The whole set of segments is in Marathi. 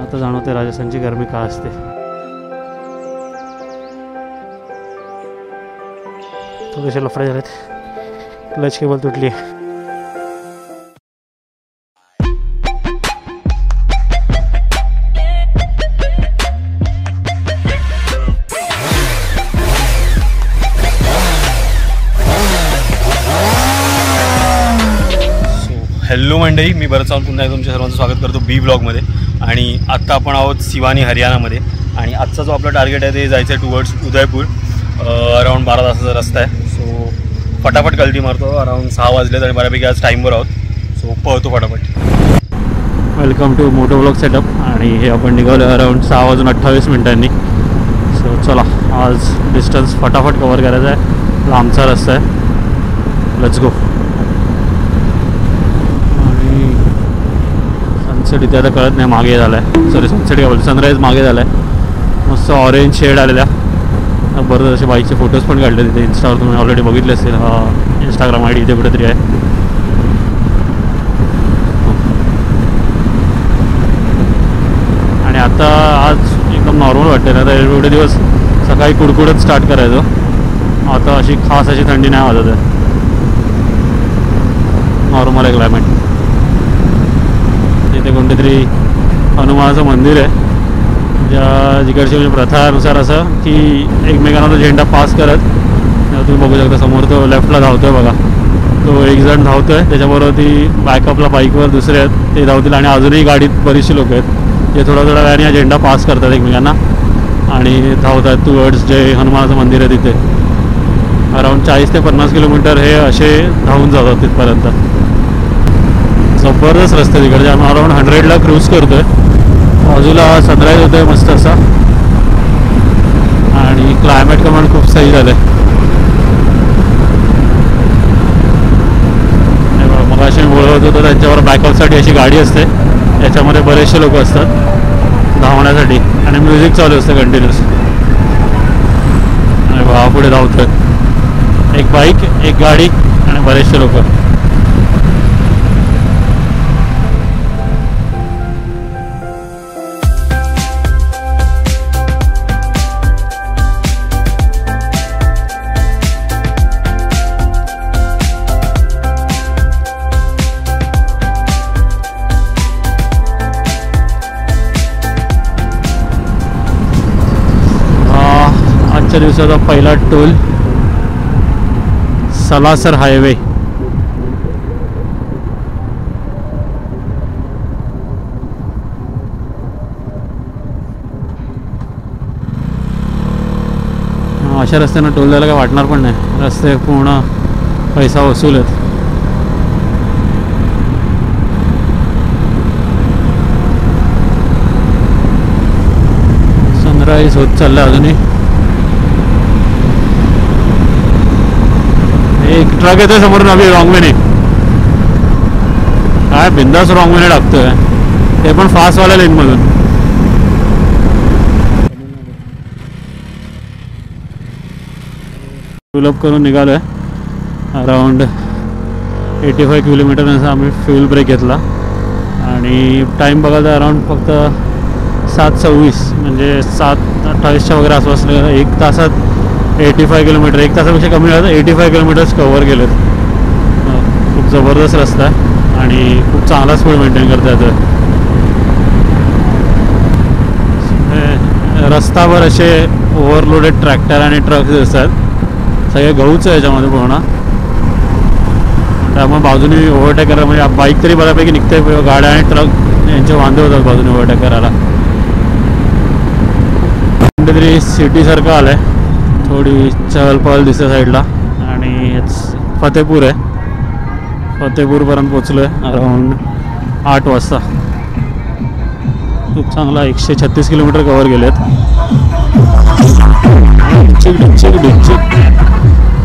आता जाणवते राजस्थानची गरमी का असते. थोडेसे लफडे झालेत, क्लच केबल तुटली आहे. हॅलो मंडळी, मी भरत सावंत पुन्हा तुमच्या सर्वांचं स्वागत करतो बी ब्लॉगमध्ये. आणि आत्ता आपण आहोत सिवानी हरियाणामध्ये. आणि आजचा जो आपला टार्गेट आहे ते जायचं आहे टुवर्ड्स उदयपूर. अराऊंड 12 तासाचा रस्ता आहे. सो फटाफट गलती मारतो. अराऊंड 6 वाजलेत आणि बऱ्यापैकी आज टाईमवर आहोत. सो पळतो फटाफट. Welcome to Moto blog setup. आणि हे आपण निघालो अराऊंड 6:28 सो चला, आज डिस्टन्स फटाफट कवर करायचा आहे. लांबचा रस्ता आहे, लेट्स गो. सनसेट इथे आता कळत नाही, मागे झाला आहे. सॉरी, सनसेट काय बोलतो, सनराईज मागे झाला आहे. मस्त ऑरेंज शेड आलेल्या. बरं असे बाईकचे फोटोज पण काढले तिथे. इन्स्टावर तुम्ही ऑलरेडी बघितले असतील. हा इंस्टाग्राम ID इथे कुठेतरी आहे. आणि आता आज एकदम नॉर्मल वाटते ना. आता एवढे दिवस सकाळी कुडकुडत स्टार्ट करायचो. आता अशी खास अशी थंडी नाही वाजत आहे. नॉर्मल आहे क्लायमेट. इथे कोणते तरी हनुमानाचं मंदिर आहे. जिकडची म्हणजे प्रथानुसार असं की एकमेकांना तो झेंडा पास करत, तुम्ही बघू शकता समोर तो लेफ्टला धावतोय बघा. तो एक जण धावतोय, त्याच्याबरोबर ती बॅकअपला बाईकवर दुसरे आहेत ते धावतील. आणि अजूनही गाडीत बरीचशी लोक आहेत जे थोड्या वेळाने हा झेंडा पास करतात एकमेकांना आणि धावतात टुवर्ड्स जे हनुमानाचं मंदिर आहे तिथे. अराऊंड 40 ते 50 किलोमीटर हे असे धावून जातात तिथपर्यंत. जबरदस्त रस्ते तिकडे. आम्ही अराऊंड 100ला क्रूज करतोय. बाजूला सनराईज होतोय मस्त असा. आणि क्लायमेट कमांड खूप सही झालंय. मग अशी बोलवत होतो त्यांच्यावर बॅकअपसाठी अशी गाडी असते, याच्यामध्ये बरेचसे लोक असतात धावण्यासाठी आणि म्युझिक चालू असतं कंटिन्युअस. आणि भावा पुढे धावतोय, एक बाईक, एक गाडी आणि बरेचसे लोक. आजच्या दिवसाचा पहिला टोल सलासर हायवे. अशा रस्त्यानं टोल द्यायला काय वाटणार पण नाही. रस्ते पूर्ण पैसा वसूल आहेत. सनराईज होत चाललं अजूनही. एक ट्रक येतोय समोरून अभि रॉंग वेने. काय बिंदास रॉंग वेने टाकतोय, ते पण फास्टवाल्या लेनमधून. फ्यूल करून निघालो आहे. अराऊंड 85 किलोमीटर आम्ही फ्यूल ब्रेक घेतला. आणि टाईम बघा तर अराऊंड फक्त 7:26 म्हणजे 7:28च्या वगैरे आसपास. 1 तासात 85 किलोमीटर, 1 तासापेक्षा कमी झालं. 85 किलोमीटर्स कव्हर केलेत. खूप जबरदस्त रस्ता आहे आणि खूप चांगला स्पीड मेंटेन करता येतं. रस्त्यावर असे ओव्हरलोडेड ट्रॅक्टर आणि ट्रक्स असतात. सगळे गहूच आहे याच्यामध्ये पूर्ण. त्यामुळे बाजूने ओव्हरटेक करायला म्हणजे बाईक तरी बऱ्यापैकी निघते. गाड्या आणि ट्रक यांचे वांदे होतात बाजूने ओव्हरटेक करायला. कुठेतरी सिटीसारखं आलं आहे. थोडी चहलपहल दिसते साईडला. आणि फतेपूर आहे. फतेपूरपर्यंत पोचलो आहे अराऊंड 8 वाजता. खूप चांगला 136 किलोमीटर कव्हर केलेत.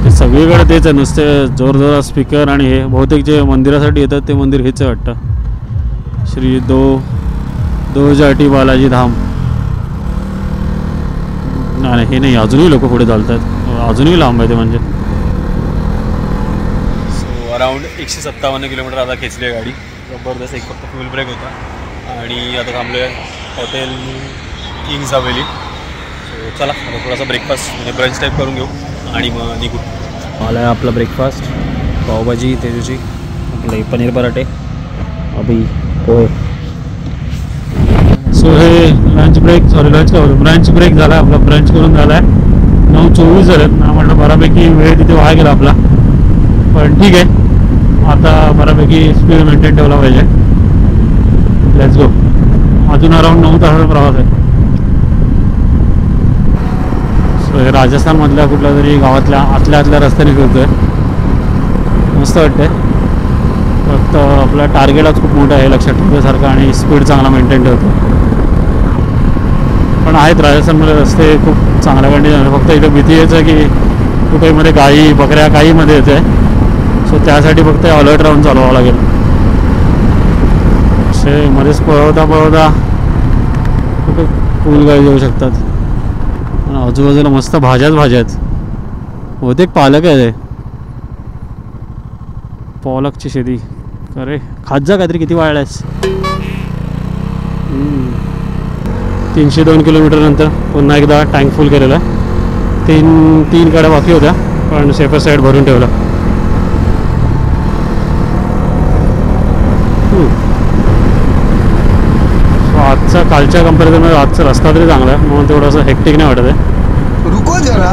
ते सगळीकडे तेच आहे, नुसते जोरजोरात स्पीकर. आणि हे बहुतेक जे मंदिरासाठी येतात ते मंदिर हेच आहे वाटतं, श्री दो जाटी बालाजी धाम. नाही हे नाही, अजूनही लोक पुढे चालतात. अजूनही लांब आहे ते म्हणजे. सो अराऊंड 157 किलोमीटर आता खेचली आहे गाडी. जबरदस्त. एक फक्त फ्यूल ब्रेक होता आणि आता थांबलो आहे हॉटेल किंग्स हवेली. सो चला आता थोडासा ब्रेकफास्ट म्हणजे ब्रंच टाईप करून घेऊ आणि मग निघू. आला आहे आपला ब्रेकफास्ट. पावभाजी, तेजूची, आपले पनीर पराठे, अभि पोहे. सो हे लंच का ब्रंच ब्रेक झाला आहे आपला. ब्रंच करून झाला आहे 9:24 झालेत ना. म्हटलं बऱ्यापैकी वेळ तिथे वाया गेला आपला, पण ठीक आहे. आता बऱ्यापैकी स्पीड मेंटेन ठेवला पाहिजे. Let's go. अजून अराउंड 9 तासाचा प्रवास आहे. सो हे राजस्थानमधल्या कुठल्या तरी गावातल्या आतल्या रस्त्याने फिरतोय. मस्त वाटतंय. फक्त आपला टार्गेटच खूप मोठा आहे लक्षात ठेवण्यासारखं आणि स्पीड चांगला मेंटेन ठेवतो. पण आहेत राजस्थानमध्ये रस्ते खूप चांगल्या कंडिशन. फक्त इथं भीती यायचं की कुठे मध्ये गाई बकऱ्या काहीमध्ये येते. सो त्यासाठी फक्त अलर्ट राहून चालवावं लागेल. असे मध्येच पळवता कुठे फुल गाई येऊ शकतात. आणि आजूबाजूला मस्त भाज्याच आहेत. होते एक पालक आहे ते पालकची शेती. अरे खात जा काहीतरी. किती वाढलायस? 302 किलोमीटर नंतर पुन्हा एकदा टँक फुल केलेला. तीन गाड्या बाकी होत्या पण सेफर साईड भरून ठेवला. आजचा कालच्या कंपॅरिझनमध्ये आजचा रस्ता तरी चांगला आहे म्हणून थोडंसं हेक्टिक नाही वाटत आहे. रुको जरा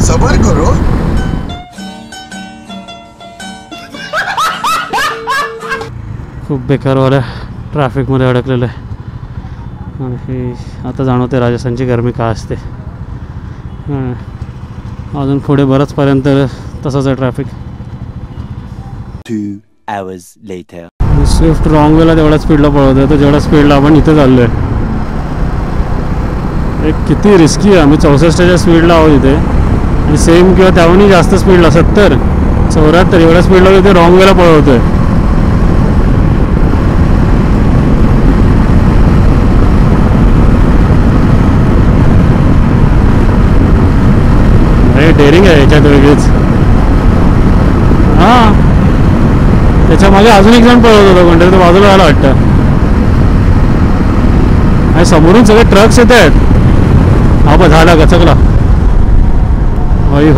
सबर करो. खूप बेकारवाल्या ट्रॅफिकमध्ये अडकलेलं आहे आणि हे आता जाणवते राजस्थानची गरमी काय असते. अजून पुढे बरंचपर्यंत तसंच आहे traffic. 2 hours later. Swift wrong वेला तेवढ्या स्पीडला पळवतोय तर जेवढ्या स्पीडला आपण इथे चाललो आहे. एक किती रिस्की आहे. आम्ही 64च्या स्पीडला आहोत इथे आणि सेम किंवा त्याहूनही जास्त स्पीडला 70 74 एवढ्या स्पीडला इथे रॉंग वेला पळवतोय. डेअरिंग आहे याच्यात वेगळीच. हां त्याच्या मागे अजून एक जण पळवत होता कोणतरी. तो बाजूला आला वाटतं आणि समोरून सगळे ट्रक्स येत आहेत. हा बा झाला गचकला.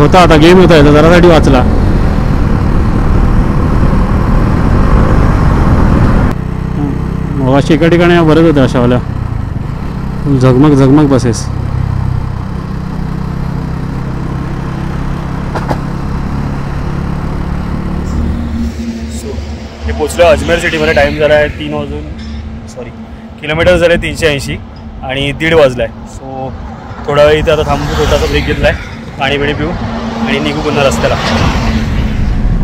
होता आता गेम होता याचा जरासाठी वाचला. मग अशी एका ठिकाणी बरेच होते अशावाल्या झगमग बसेस. पोचलो अजमेर सिटीमध्ये. टाईम झाला आहे 3 किलोमीटर झाले 380 आणि 1:30 वाजला आहे. सो थोडा वेळ इथे आता थांबू. छोटासा ब्रेक घेतला आहे. पाणी पिऊ आणि निघू पुन्हा रस्त्याला.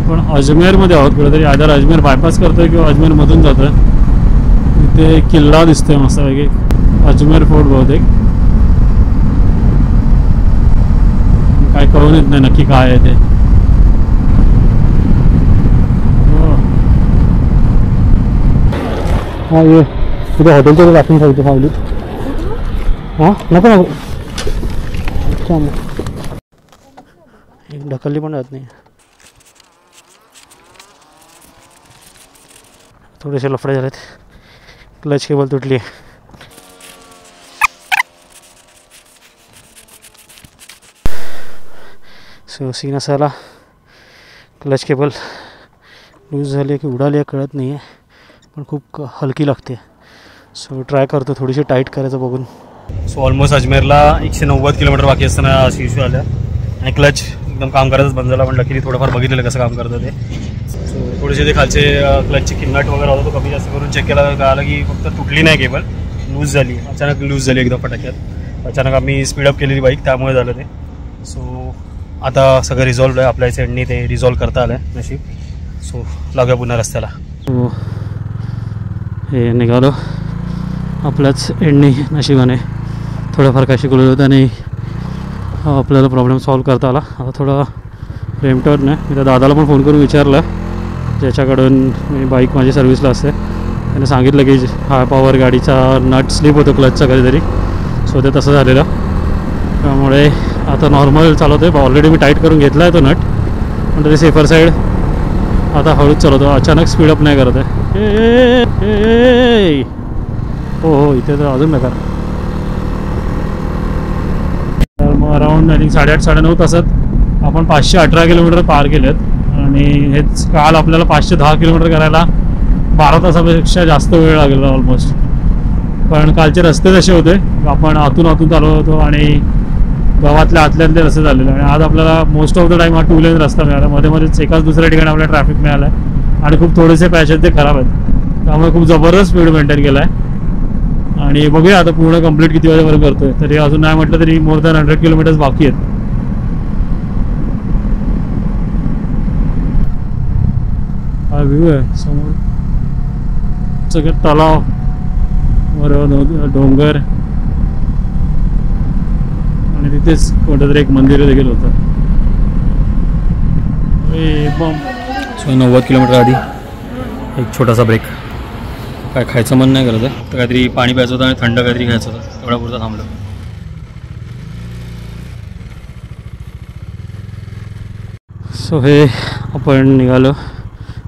पण अजमेरमध्ये आहोत कुठेतरी. आधार अजमेर बायपास करतोय किंवा अजमेरमधून जातोय. इथे किल्ला दिसतोय मस्तपैकी. अजमेर फोर्ट बहुतेक. काय कळून येत नाही नक्की काय आहे ते. हां ये तिथे हॉटेलचं टाकून सांगतो सावलीत. हां नको अच्छा एक ढकलली पण जात नाही. थोडेसे लफडे झालेत. क्लच केबल तुटली आहे. सो सीन असा आला. क्लच केबल लूज झाली आहे की उडाली आहे कळत नाही आहे पण खूप हलकी लागते. सो ट्राय करतो थोडीशी टाईट करायचं बघून. सो ऑलमोस्ट अजमेरला 190 किलोमीटर बाकी असताना अशी इश्यू आल्या आणि क्लच एकदम काम करायचंच बंद झाला. पण लकीली थोडंफार बघितलेलं कसं काम करतं ते. सो थोडेसे ते खालचे क्लचची किन्नट वगैरे होता तो कमी जास्त करून चेक केला. कळालं की फक्त तुटली नाही केबल, लूज झाली. अचानक लूज झाली एकदम फटाक्यात. अचानक आम्ही स्पीडअप केलेली बाईक त्यामुळे झालं ते. सो आता सगळं रिझॉल्व आहे. आपल्या साईडनी ते रिझॉल्व करता आलं आहे नशीब. सो लागूया पुन्हा रस्त्याला. हो हे निघालो आपल्याच एंडनी नशिबाने. थोडंफार काय शिकवलं होतं आणि आपल्याला प्रॉब्लेम सॉल्व करता आला. आता थोडा रेमटवर नाही. मी त्या दादाला पण फोन करून विचारलं ज्याच्याकडून मी बाईक माझी सर्व्हिसला असते. त्याने सांगितलं की हाय पॉवर गाडीचा नट स्लिप होतो क्लचचा कधीतरी. सो ते तसं झालेलं. त्यामुळे आता नॉर्मल चालवतो आहे. ऑलरेडी मी टाईट करून घेतला आहे तो नट पण तरी सेफर साईड आता हळूच चालवतो. अचानक स्पीडअप नाही करत आहे. हो इथे तर अजून बेकार. तर मग अराऊंड आय थिंक 8:30-9:30 तासात आपण 518 किलोमीटर पार केलेत. आणि हेच काल आपल्याला 510 किलोमीटर करायला 12 तासापेक्षा जास्त वेळ लागलेला ऑलमोस्ट. पण कालचे रस्ते तसे होते, आपण आतून चालवत होतो आणि गावातल्या आतल्यातले रस्ते झालेले. आणि आज आपल्याला मोस्ट ऑफ द टाईम हा 2 लेन रस्ता मिळाला. मध्येच एकाच दुसऱ्या ठिकाणी आपल्याला ट्रॅफिक मिळालं आहे आणि खूप थोडेसे पॅच आहेत ते खराब आहेत. त्यामुळे खूप जबरदस्त स्पीड मेंटेन केला आहे. आणि बघूया आता पूर्ण कंप्लीट किती वाजेपर्यंत करतोय. तरी अजून नाही म्हटलं तरी मोर दॅन 100 किलोमीटर्स बाकी आहेत. हा व्ह्यू आहे समोर, सगळं तलाव बरोबर, डोंगर आणि तिथेच कोणतं तरी एक मंदिर देखील होतं. सो 90 किलोमीटर आधी एक छोटासा ब्रेक. काय खायचं मन नाही करत आहे, तर काहीतरी पाणी प्यायचं होतं आणि थंड काहीतरी घ्यायचं होतं, तेवढा पुरता थांबलं. सो हे आपण निघालो,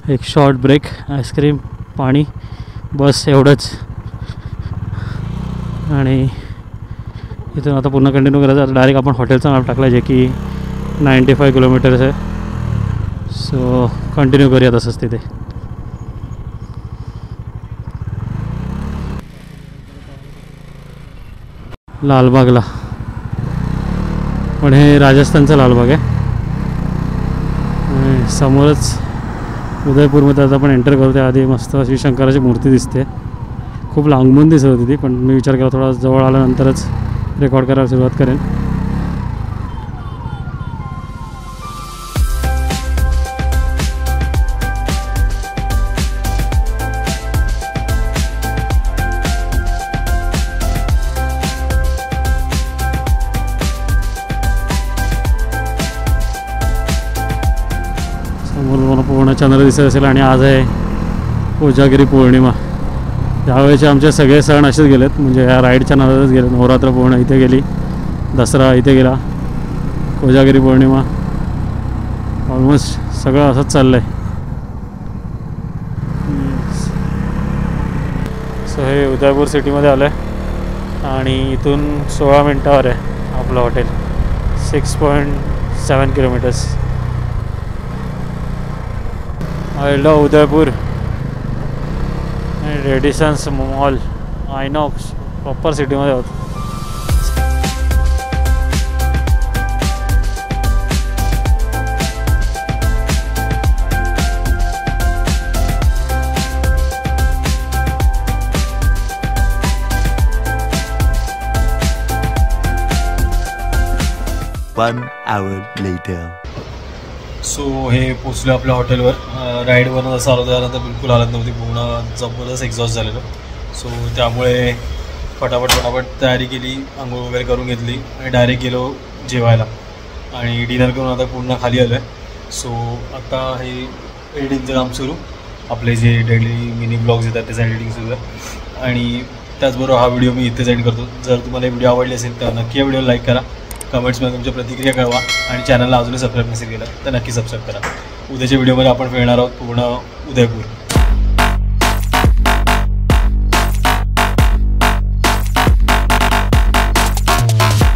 एक शॉर्ट ब्रेक, आईस्क्रीम, पाणी, बस एवढंच. आणि इथून आता पुन्हा कंटिन्यू करायचं. आता डायरेक्ट आपण हॉटेलचं नाव टाकलं जे की 95 किलोमीटर्स आहे. सो कंटिन्यू करूया तसंच तिथे. लालबागला, पण हे राजस्थानचं लालबाग आहे. समोरच उदयपूरमध्ये आता आपण एंटर करतो. आधी मस्त अशी शंकराची मूर्ती दिसते, खूप लांबून दिसत होती ती, पण मी विचार केला थोडा जवळ आल्यानंतरच रेकॉर्ड करायला सुरुवात करेन. समोर पूर्ण चंद्र दिसत असेल. आणि आज आहे कोजागिरी पौर्णिमा. यावेळेचे आमचे सगळे सण असेच गेलेत, म्हणजे या राईडच्या नादातच गेले. नवरात्र पूर्ण इथे गेली, दसरा इथे गेला, कोजागिरी पौर्णिमा, ऑलमोस्ट सगळं असंच चाललं आहे. सो हे उदयपूर सिटीमध्ये आलं आहे आणि इथून 16 मिनटावर आहे आपलं हॉटेल. 6.7 किलोमीटर्स. आयलो उदयपूर, रेडिसन्स मॉल, आयनॉक्स, प्रॉपर सिटीमध्ये आहोत. One hour later. सो हे पोचलो आपल्या हॉटेलवर. राईडवरनं जसं आलो त्यानंतर बिलकुल हालत नव्हती, पूर्ण जबरदस्त एक्झॉस्ट झालेलं. सो त्यामुळे फटाफट तयारी केली, आंघोळ वगैरे करून घेतली आणि डायरेक्ट गेलो जेवायला. आणि डिनर करून आता पूर्ण खाली आलो आहे. सो आता हे एडिटिंगचं काम सुरू, आपले जे डेली मिनी ब्लॉग्स येतात त्याचं एडिटिंग सुरू आहे. आणि त्याचबरोबर हा व्हिडिओ मी इथेच एंड करतो. जर तुम्हाला हे व्हिडिओ आवडले असेल तर नक्की या व्हिडिओला लाईक करा, कमेंट्समध्ये तुमच्या प्रतिक्रिया कळवा आणि चॅनलला अजूनही सबस्क्राईब नसेल केलं तर नक्की सबस्क्राईब करा. उद्याच्या व्हिडिओमध्ये आपण फिरणार आहोत पूर्ण उदयपूर.